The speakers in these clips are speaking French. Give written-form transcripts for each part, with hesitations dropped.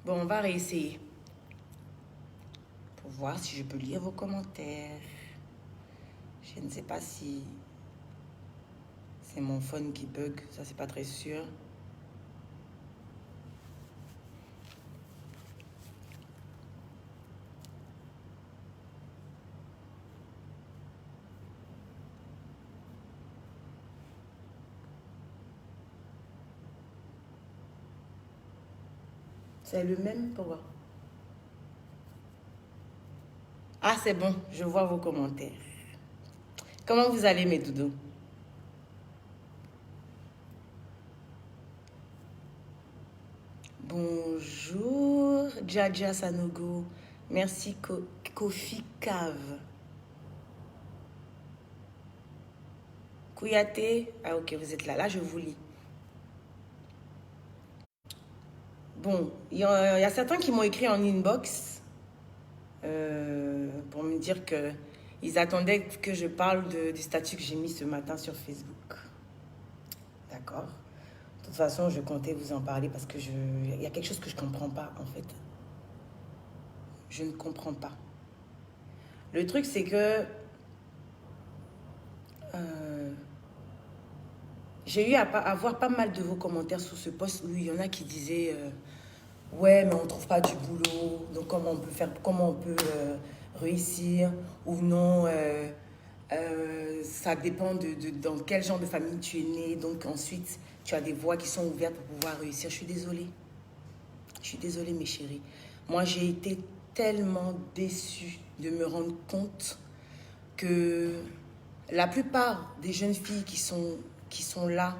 Bon, on va réessayer. Pour voir si je peux lire vos commentaires. Je ne sais pas si c'est mon phone qui bug. Ça, c'est pas très sûr. C'est le même pour moi. Ah, c'est bon. Je vois vos commentaires. Comment vous allez, mes doudous? Bonjour, Djadja Sanogo. Merci, Kofi Cave. Kouyaté. Ah, ok, vous êtes là. Là, je vous lis. Bon, il y a certains qui m'ont écrit en inbox pour me dire qu'ils attendaient que je parle du statut que j'ai mis ce matin sur Facebook. D'accord. De toute façon, je comptais vous en parler parce que il y a quelque chose que je ne comprends pas, en fait. Je ne comprends pas. Le truc, c'est que j'ai eu à voir pas mal de vos commentaires sur ce post où il y en a qui disaient ouais, mais on ne trouve pas du boulot, donc comment on peut faire, comment on peut réussir ou non. Ça dépend dans quel genre de famille tu es né. Donc ensuite, tu as des voies qui sont ouvertes pour pouvoir réussir. Je suis désolée. Je suis désolée, mes chéris. Moi, j'ai été tellement déçue de me rendre compte que la plupart des jeunes filles qui sont là,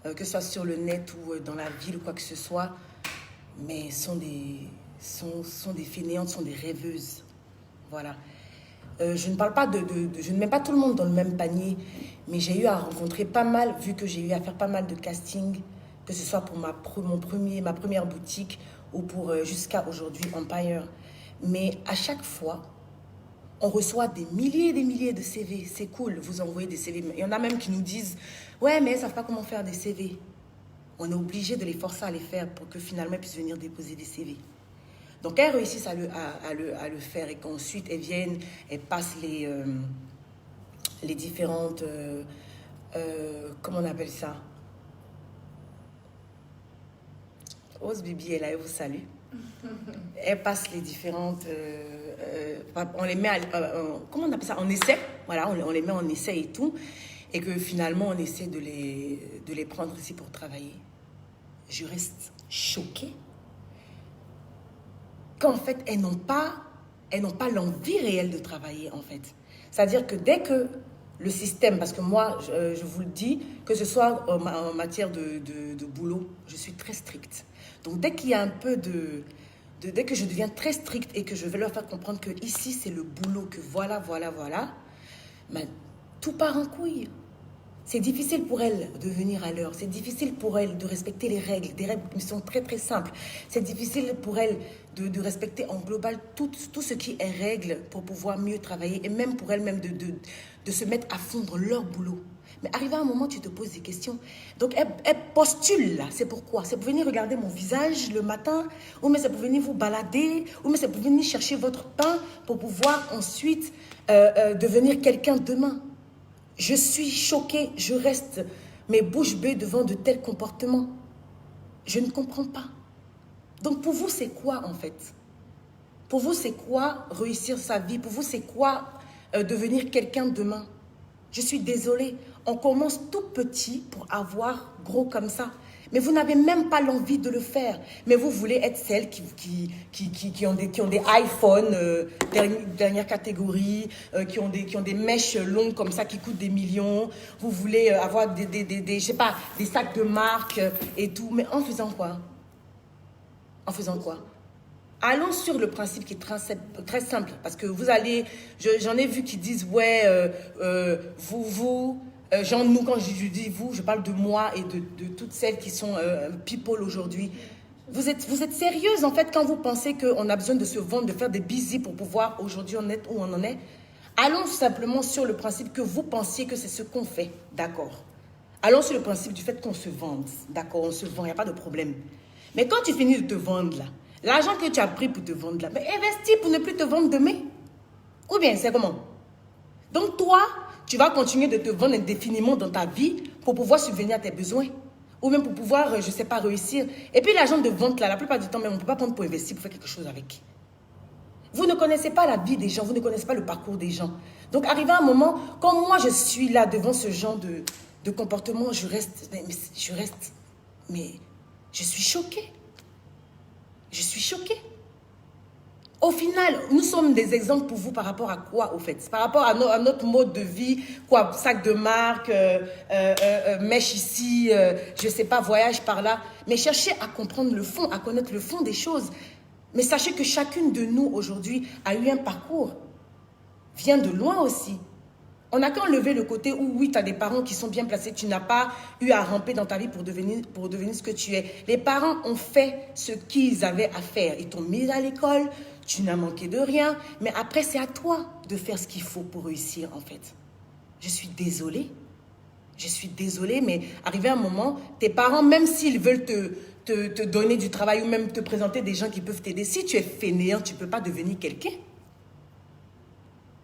que ce soit sur le net ou dans la ville ou quoi que ce soit, mais sont des fainéantes, sont des rêveuses. Voilà. Je ne parle pas je ne mets pas tout le monde dans le même panier, mais j'ai eu à rencontrer pas mal, vu que j'ai eu à faire pas mal de casting, que ce soit pour ma première boutique ou pour jusqu'à aujourd'hui Empire. Mais à chaque fois, on reçoit des milliers de CV. C'est cool, vous envoyez des CV. Il y en a même qui nous disent « Ouais, mais elles ne savent pas comment faire des CV. » On est obligé de les forcer à les faire pour que finalement elles puissent venir déposer des CV. Donc elles réussissent à le faire et qu'ensuite elles viennent, elles passent les différentes... comment on appelle ça? Rose Bibi est là, elle vous salue. Elles passent les différentes... on les met comment on appelle ça? En essai. Voilà, on les met en essai et tout. Et que finalement, on essaie de les prendre ici pour travailler. Je reste choquée qu'en fait, elles n'ont pas l'envie réelle de travailler, en fait. C'est-à-dire que dès que le système, parce que moi, je vous le dis, que ce soit en matière de boulot, je suis très stricte. Donc, dès qu'il y a un peu dès que je deviens très stricte et que je vais leur faire comprendre que ici, c'est le boulot, que voilà, ben, tout part en couille. C'est difficile pour elles de venir à l'heure. C'est difficile pour elles de respecter les règles. Des règles qui sont très, très simples. C'est difficile pour elles de respecter en global tout ce qui est règle pour pouvoir mieux travailler. Et même pour elles-mêmes de se mettre à fond dans leur boulot. Mais arrivé à un moment, tu te poses des questions. Donc, elles postulent là. C'est pourquoi? C'est pour venir regarder mon visage le matin. Ou mais c'est pour venir vous balader. Ou mais c'est pour venir chercher votre pain pour pouvoir ensuite devenir quelqu'un demain. Je suis choquée, je reste mes bouches bées devant de tels comportements. Je ne comprends pas. Donc pour vous, c'est quoi en fait? Pour vous, c'est quoi réussir sa vie? Pour vous, c'est quoi devenir quelqu'un demain? Je suis désolée, on commence tout petit pour avoir gros comme ça. Mais vous n'avez même pas l'envie de le faire. Mais vous voulez être celles qui ont des iPhones dernière catégorie, qui ont des mèches longues comme ça qui coûtent des millions. Vous voulez avoir je sais pas, des sacs de marque et tout. Mais en faisant quoi? En faisant quoi? Allons sur le principe qui est très simple. Parce que vous allez... J'en ai vu qui disent, ouais, genre nous, quand je dis vous, je parle de moi et de toutes celles qui sont people aujourd'hui. Vous êtes sérieuse en fait quand vous pensez qu'on a besoin de se vendre, de faire des busy pour pouvoir aujourd'hui en être où on en est? Allons simplement sur le principe que vous pensiez que c'est ce qu'on fait, d'accord? Allons sur le principe du fait qu'on se vende, d'accord? On se vend, il n'y a pas de problème. Mais quand tu finis de te vendre là, L'argent que tu as pris pour te vendre là, mais investis pour ne plus te vendre demain. Ou bien, c'est comment? Donc toi, tu vas continuer de te vendre indéfiniment dans ta vie pour pouvoir subvenir à tes besoins. Ou même pour pouvoir, je ne sais pas, réussir. Et puis l'argent de vente là, la plupart du temps, même, on ne peut pas prendre pour investir, pour faire quelque chose avec. Vous ne connaissez pas la vie des gens, vous ne connaissez pas le parcours des gens. Donc, arrivé à un moment, quand moi je suis là devant ce genre de comportement, je suis choquée. Je suis choquée. Au final, nous sommes des exemples pour vous par rapport à quoi, au fait? Par rapport à notre mode de vie, quoi, sac de marque, mèche ici, je ne sais pas, voyage par là. Mais cherchez à comprendre le fond, à connaître le fond des choses. Mais sachez que chacune de nous, aujourd'hui, a eu un parcours. Vient de loin aussi. On n'a qu'à enlever le côté où, oui, tu as des parents qui sont bien placés. Tu n'as pas eu à ramper dans ta vie pour devenir ce que tu es. Les parents ont fait ce qu'ils avaient à faire. Ils t'ont mis à l'école, tu n'as manqué de rien. Mais après, c'est à toi de faire ce qu'il faut pour réussir, en fait. Je suis désolée. Je suis désolée, mais arrivé à un moment, tes parents, même s'ils veulent te donner du travail ou même te présenter des gens qui peuvent t'aider, si tu es fainéant, tu ne peux pas devenir quelqu'un.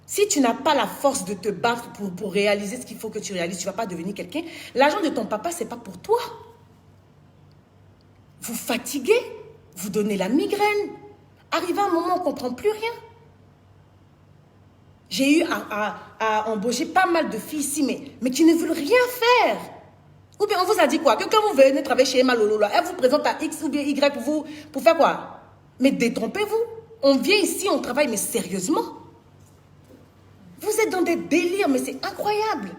Si tu n'as pas la force de te battre pour réaliser ce qu'il faut que tu réalises, tu ne vas pas devenir quelqu'un. L'argent de ton papa, ce n'est pas pour toi. Vous fatiguez, vous donnez la migraine. Arrivé à un moment, on ne comprend plus rien. J'ai eu à embaucher pas mal de filles ici, mais qui ne veulent rien faire. Ou bien on vous a dit quoi? Que quand vous venez travailler chez Emma Lolo, elle vous présente à X ou bien Y pour faire quoi? Mais détrompez-vous. On vient ici, on travaille, mais sérieusement. Vous êtes dans des délires, mais c'est incroyable.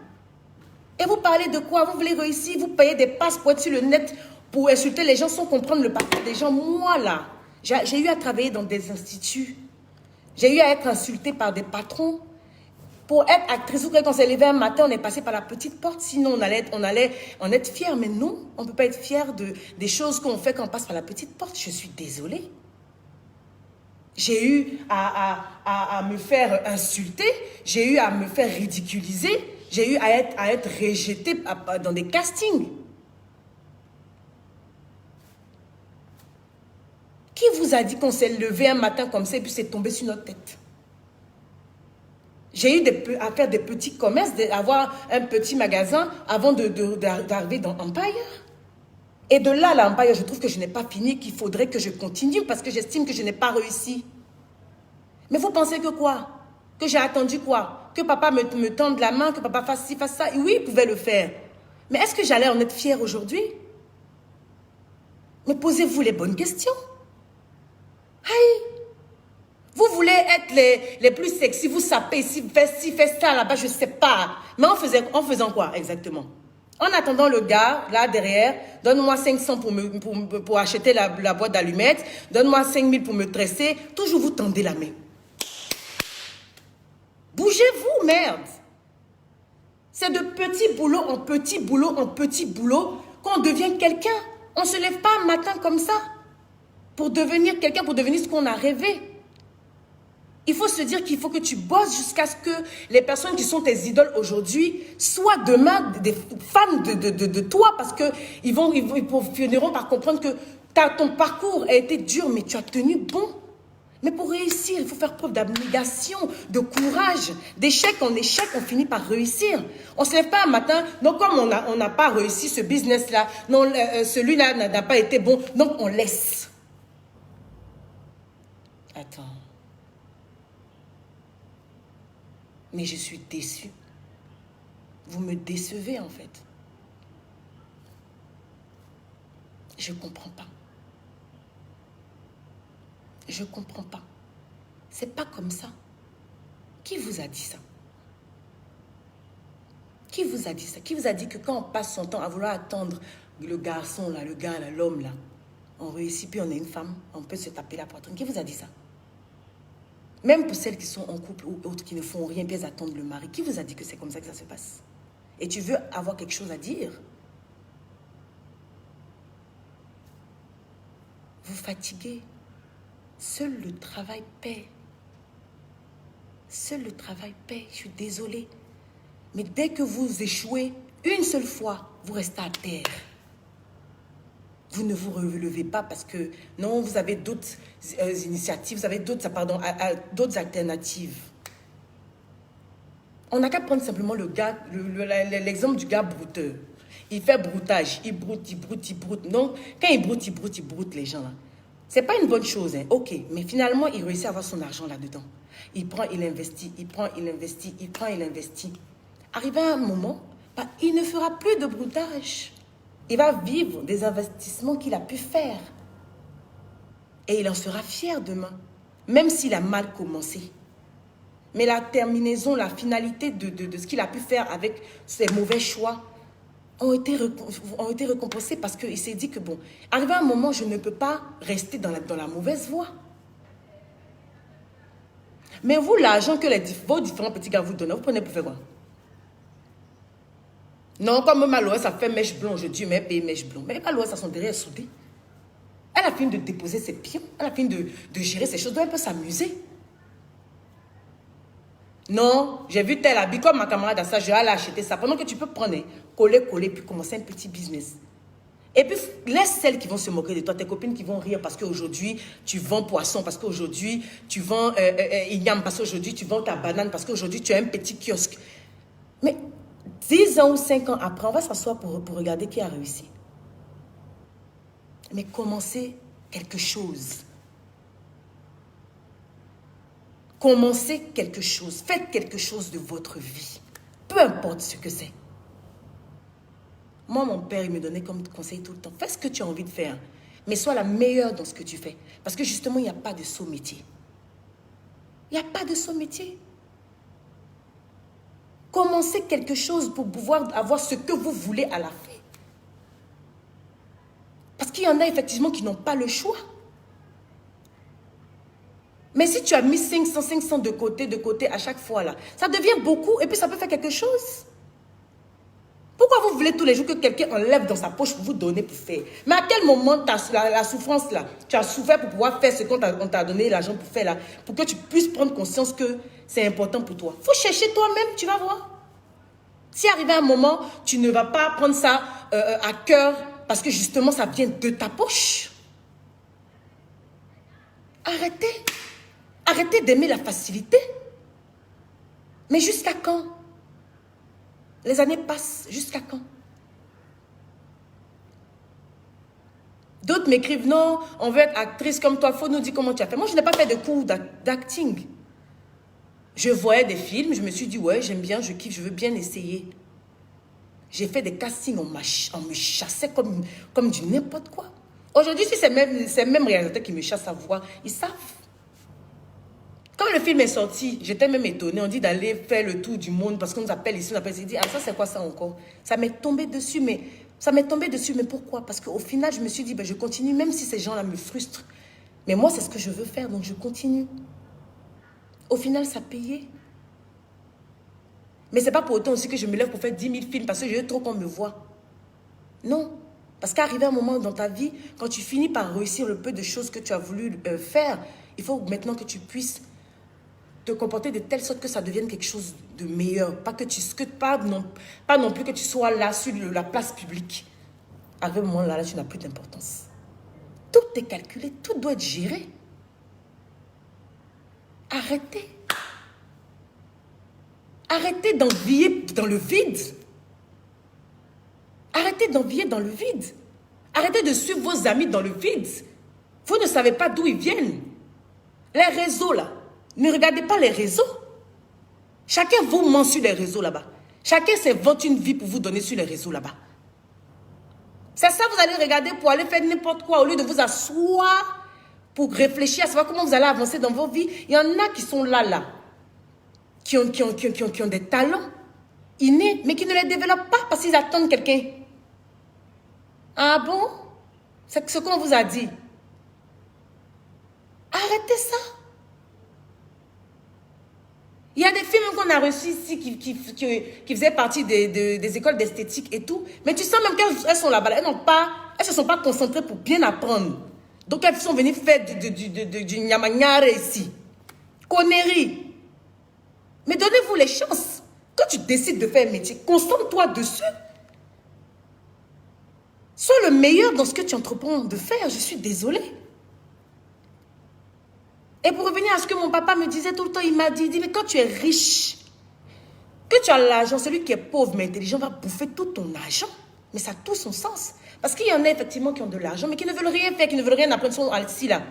Et vous parlez de quoi? Vous voulez réussir, vous payez des passes pour être sur le net, pour insulter les gens sans comprendre le parcours des gens. Moi, là, j'ai eu à travailler dans des instituts. J'ai eu à être insultée par des patrons. Pour être actrice, ou quand on s'est levé un matin, on est passé par la petite porte. Sinon, on allait en être fier. Mais non, on ne peut pas être fier des choses qu'on fait quand on passe par la petite porte. Je suis désolée. J'ai eu à me faire insulter. J'ai eu à me faire ridiculiser. J'ai eu à être rejetée dans des castings. Qui vous a dit qu'on s'est levé un matin comme ça et puis c'est tombé sur notre tête? J'ai eu à faire des petits commerces, avoir un petit magasin avant d'arriver dans Empire. Et de là, l'Empire, je trouve que je n'ai pas fini, qu'il faudrait que je continue parce que j'estime que je n'ai pas réussi. Mais vous pensez que quoi? Que j'ai attendu quoi? Que papa me tende la main, que papa fasse ci, fasse ça? Et oui, il pouvait le faire. Mais est-ce que j'allais en être fière aujourd'hui? Mais posez-vous les bonnes questions. Aïe! Vous voulez être les plus sexy, vous sapez ici, faites ça là-bas, je ne sais pas. Mais en faisant quoi exactement? En attendant le gars, là derrière, donne-moi 500 pour acheter la boîte d'allumettes, donne-moi 5000 pour me tresser, toujours vous tendez la main. Bougez-vous, merde! C'est de petit boulot en petit boulot en petit boulot qu'on devient quelqu'un. On ne se lève pas un matin comme ça pour devenir quelqu'un, pour devenir ce qu'on a rêvé. Il faut se dire qu'il faut que tu bosses jusqu'à ce que les personnes qui sont tes idoles aujourd'hui soient demain des fans de toi parce qu'ils finiront par comprendre que ton parcours a été dur, mais tu as tenu bon. Mais pour réussir, il faut faire preuve d'abnégation, de courage. D'échec en échec, on finit par réussir. On ne se lève pas un matin, donc comme on n'a pas réussi ce business-là, non, celui-là n'a pas été bon, donc on laisse. Attends. Mais je suis déçue. Vous me décevez en fait. Je ne comprends pas. Je ne comprends pas. C'est pas comme ça. Qui vous a dit ça? Qui vous a dit ça? Qui vous a dit que quand on passe son temps à vouloir attendre le garçon là, le gars là, l'homme là, on réussit puis on est une femme, on peut se taper la poitrine. Qui vous a dit ça? Même pour celles qui sont en couple ou autres qui ne font rien, puis elles attendent le mari. Qui vous a dit que c'est comme ça que ça se passe? Et tu veux avoir quelque chose à dire? Vous fatiguez. Seul le travail paie. Seul le travail paie. Je suis désolée. Mais dès que vous échouez, une seule fois, vous restez à terre. Vous ne vous relevez pas parce que, non, vous avez d'autres initiatives, vous avez d'autres alternatives. On n'a qu'à prendre simplement l'exemple du gars brouteur. Il fait broutage, il broute. Non, quand il broute les gens là. C'est pas une bonne chose, hein. Ok, mais finalement, il réussit à avoir son argent là-dedans. Il prend, il investit, il prend, il investit, il prend, il investit. Arrivé à un moment, bah, il ne fera plus de broutage. Il va vivre des investissements qu'il a pu faire. Et il en sera fier demain, même s'il a mal commencé. Mais la terminaison, la finalité de ce qu'il a pu faire avec ses mauvais choix ont été récompensés parce qu'il s'est dit que bon, arrivé à un moment, je ne peux pas rester dans la mauvaise voie. Mais vous, l'argent que vos différents petits gars vous donnent, vous prenez pour faire quoi? Non, comme Malouette, ça fait mèche blonde aujourd'hui, mais paye mèche blonde. Mais Malouette, ça sont derrière soudés. Elle a fini de déposer ses pions, elle a fini de gérer ses choses, donc elle peut s'amuser. Non, j'ai vu tel habit comme ma camarade à ça, je vais aller acheter ça. Pendant que tu peux prendre, coller, puis commencer un petit business. Et puis, laisse celles qui vont se moquer de toi, tes copines qui vont rire parce qu'aujourd'hui, tu vends poisson, parce qu'aujourd'hui, tu vends igname, parce qu'aujourd'hui, tu vends ta banane, parce qu'aujourd'hui, tu as un petit kiosque. Mais 10 ans ou 5 ans après, on va s'asseoir pour regarder qui a réussi. Mais commencez quelque chose. Commencez quelque chose. Faites quelque chose de votre vie. Peu importe ce que c'est. Moi, mon père, il me donnait comme conseil tout le temps. Fais ce que tu as envie de faire. Mais sois la meilleure dans ce que tu fais. Parce que justement, il n'y a pas de saut métier. Il n'y a pas de saut métier. Commencez quelque chose pour pouvoir avoir ce que vous voulez à la fin. Parce qu'il y en a effectivement qui n'ont pas le choix. Mais si tu as mis 500 de côté à chaque fois là, ça devient beaucoup et puis ça peut faire quelque chose. Pourquoi vous voulez tous les jours que quelqu'un enlève dans sa poche pour vous donner pour faire? Mais à quel moment la souffrance là, tu as souffert pour pouvoir faire ce qu'on t'a donné l'argent pour faire là, pour que tu puisses prendre conscience que c'est important pour toi. Il faut chercher toi-même, tu vas voir. Si arrivé un moment, tu ne vas pas prendre ça à cœur parce que justement ça vient de ta poche. Arrêtez. Arrêtez d'aimer la facilité. Mais jusqu'à quand? Les années passent. Jusqu'à quand? D'autres m'écrivent, non, on veut être actrice comme toi. Il faut nous dire comment tu as fait. Moi, je n'ai pas fait de cours d'acting. Je voyais des films, je me suis dit, ouais, j'aime bien, je kiffe, je veux bien essayer. J'ai fait des castings, on me chassait comme du n'importe quoi. Aujourd'hui, si c'est même réalisateur qui me chasse à voir, ils savent. Quand le film est sorti, j'étais même étonnée. On dit d'aller faire le tour du monde parce qu'on nous appelle ici, on appelle ici. Ah, ça c'est quoi ça encore? Ça m'est tombé dessus, mais pourquoi? Parce qu'au final, je me suis dit, ben, je continue, même si ces gens-là me frustrent. Mais moi, c'est ce que je veux faire, donc je continue. Au final, ça payait. Mais c'est pas pour autant aussi que je me lève pour faire 10 000 films parce que je veux trop qu'on me voit. Non. Parce qu'arrivé un moment dans ta vie, quand tu finis par réussir le peu de choses que tu as voulu faire, il faut maintenant que tu puisses te comporter de telle sorte que ça devienne quelque chose de meilleur. Pas non plus que tu sois là sur la place publique. À un moment là, tu n'as plus d'importance. Tout est calculé, tout doit être géré. Arrêtez. Arrêtez d'envier dans le vide. Arrêtez d'envier dans le vide. Arrêtez de suivre vos amis dans le vide. Vous ne savez pas d'où ils viennent. Les réseaux là. Ne regardez pas les réseaux. Chacun vous ment sur les réseaux là-bas. Chacun s'invente une vie pour vous donner sur les réseaux là-bas. C'est ça vous allez regarder pour aller faire n'importe quoi au lieu de vous asseoir pour réfléchir à savoir comment vous allez avancer dans vos vies. Il y en a qui sont là, qui ont des talents innés, mais qui ne les développent pas parce qu'ils attendent quelqu'un. Ah bon? C'est ce qu'on vous a dit. Arrêtez ça. Il y a des films qu'on a reçus ici qui faisaient partie des écoles d'esthétique et tout. Mais tu sens même qu'elles sont là-bas. Elles ne se sont pas concentrées pour bien apprendre. Donc elles sont venues faire du nyamanyare ici. Connerie. Mais donnez-vous les chances. Quand tu décides de faire un métier, concentre-toi dessus. Sois le meilleur dans ce que tu entreprends de faire. Je suis désolée. Et pour revenir à ce que mon papa me disait tout le temps, il m'a dit, mais quand tu es riche, que tu as l'argent, celui qui est pauvre mais intelligent va bouffer tout ton argent. Mais ça a tout son sens. Parce qu'il y en a effectivement qui ont de l'argent, mais qui ne veulent rien faire, qui ne veulent rien apprendre, sont assis là.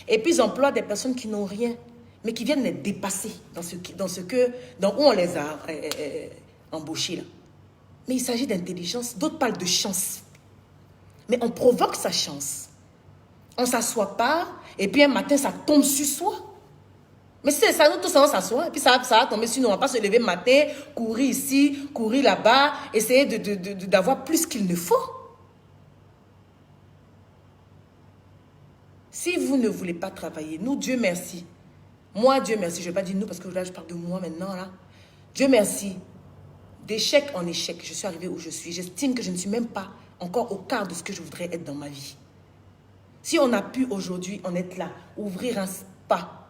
Et puis ils emploient des personnes qui n'ont rien, mais qui viennent les dépasser dans où on les a embauchés là. Mais il s'agit d'intelligence. D'autres parlent de chance. Mais on provoque sa chance. On ne s'assoit pas, et puis un matin, ça tombe sur soi. Mais c'est ça, nous tous, on s'assoit, et puis ça va tomber sur nous. On ne va pas se lever le matin, courir ici, courir là-bas, essayer d'avoir plus qu'il ne faut. Si vous ne voulez pas travailler, nous, Dieu merci. Moi, Dieu merci, je ne vais pas dire nous, parce que là, je parle de moi maintenant, là. Dieu merci. D'échec en échec, je suis arrivée où je suis. J'estime que je ne suis même pas encore au quart de ce que je voudrais être dans ma vie. Si on a pu aujourd'hui en être là, ouvrir un spa,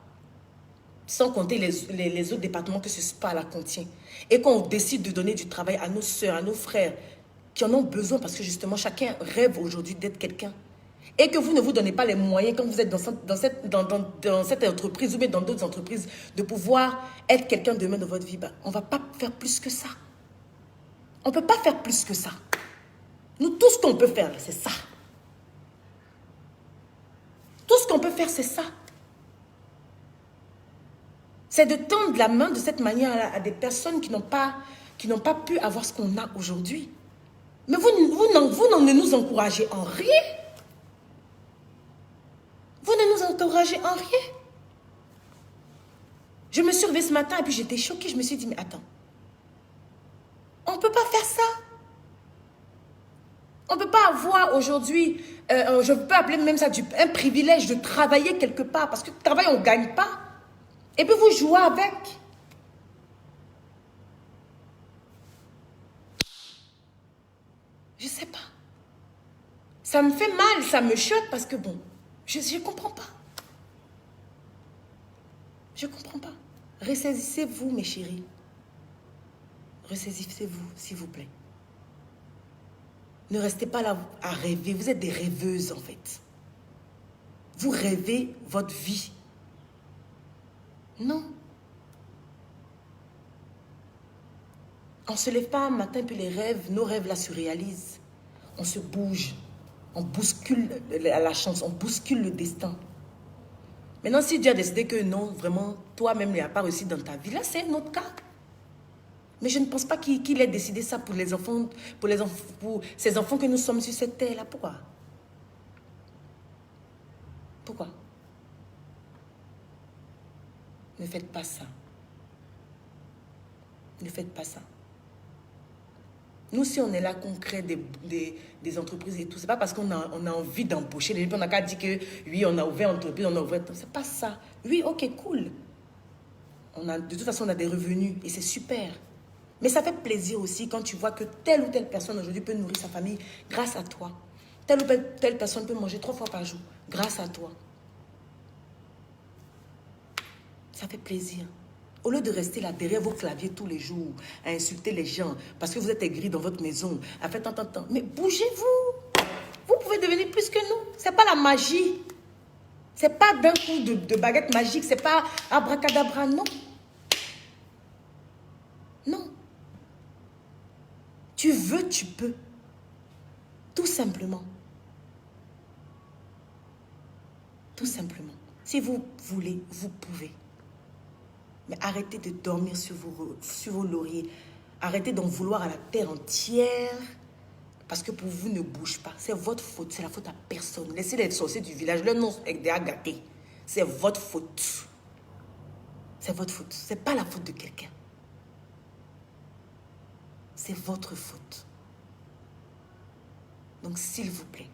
sans compter les autres départements que ce spa-là contient, et qu'on décide de donner du travail à nos soeurs, à nos frères, qui en ont besoin, parce que justement, chacun rêve aujourd'hui d'être quelqu'un, et que vous ne vous donnez pas les moyens, quand vous êtes dans cette entreprise, ou bien dans d'autres entreprises, de pouvoir être quelqu'un demain dans votre vie, ben, on ne va pas faire plus que ça. On ne peut pas faire plus que ça. Nous, tout ce qu'on peut faire, c'est ça. Tout ce qu'on peut faire, c'est ça. C'est de tendre la main de cette manière à des personnes qui n'ont pas pu avoir ce qu'on a aujourd'hui. Mais vous ne nous encouragez en rien. Vous ne nous encouragez en rien. Je me suis réveillée ce matin et puis j'étais choquée. Je me suis dit, mais attends. On ne peut pas faire ça. On ne peut pas avoir aujourd'hui, je peux appeler même ça un privilège de travailler quelque part. Parce que le travail, on ne gagne pas. Et puis vous jouez avec. Je ne sais pas. Ça me fait mal, ça me choque parce que bon, je ne comprends pas. Je ne comprends pas. Ressaisissez-vous, mes chéris. Ressaisissez-vous, s'il vous plaît. Ne restez pas là à rêver. Vous êtes des rêveuses, en fait. Vous rêvez votre vie. Non. On ne se lève pas un matin, puis nos rêves là se réalisent. On se bouge. On bouscule la chance. On bouscule le destin. Maintenant, si Dieu a décidé que non, vraiment, toi-même, il n'y a pas réussi dans ta vie, là, c'est notre cas. Mais je ne pense pas qu'il ait décidé ça pour les enfants, pour ces enfants que nous sommes sur cette terre-là. Pourquoi? Pourquoi? Ne faites pas ça. Ne faites pas ça. Nous, si on est là, qu'on crée des entreprises et tout, c'est pas parce qu'on a envie d'embaucher les gens. On n'a qu'à dire que oui, on a ouvert une entreprise, on a ouvert. C'est pas ça. Oui, ok, cool. De toute façon, on a des revenus et c'est super. Mais ça fait plaisir aussi quand tu vois que telle ou telle personne aujourd'hui peut nourrir sa famille grâce à toi. Telle ou telle personne peut manger 3 fois par jour grâce à toi. Ça fait plaisir. Au lieu de rester là derrière vos claviers tous les jours, à insulter les gens parce que vous êtes aigris dans votre maison, à faire tant. Mais bougez-vous. Vous pouvez devenir plus que nous. Ce n'est pas la magie. Ce n'est pas d'un coup de baguette magique. Ce n'est pas abracadabra, non. Non. Tu veux, tu peux. Tout simplement. Tout simplement. Si vous voulez, vous pouvez. Mais arrêtez de dormir sur vos lauriers. Arrêtez d'en vouloir à la terre entière. Parce que pour vous, ne bouge pas. C'est votre faute. C'est la faute à personne. Laissez les sorciers du village. Leur nom est déjà gâté. C'est votre faute. C'est votre faute. Ce n'est pas la faute de quelqu'un. C'est votre faute. Donc, s'il vous plaît,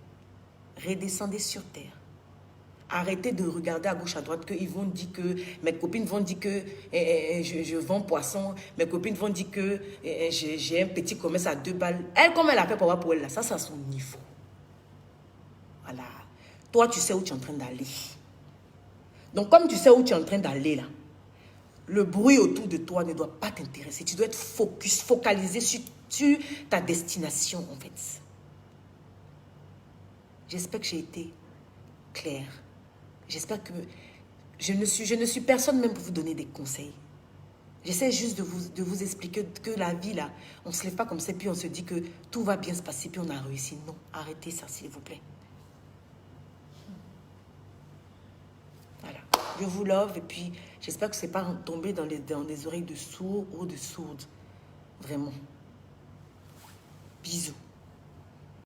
redescendez sur terre. Arrêtez de regarder à gauche, à droite, qu'ils vont dire que, mes copines vont dire que je vends poisson, mes copines vont dire que j'ai un petit commerce à 2 balles. Elle, comme elle a fait pour voir pour elle, là, ça, c'est à son niveau. Voilà. Toi, tu sais où tu es en train d'aller. Donc, comme tu sais où tu es en train d'aller, là, le bruit autour de toi ne doit pas t'intéresser. Tu dois être focalisé sur ta destination, en fait. J'espère que j'ai été claire. J'espère que je ne suis personne même pour vous donner des conseils. J'essaie juste de vous expliquer que la vie, là, on ne se lève pas comme ça, puis on se dit que tout va bien se passer, puis on a réussi. Non, arrêtez ça, s'il vous plaît. Voilà. Je vous love, et puis j'espère que ce n'est pas tombé dans les oreilles de sourds ou de sourdes. Vraiment. Bisous.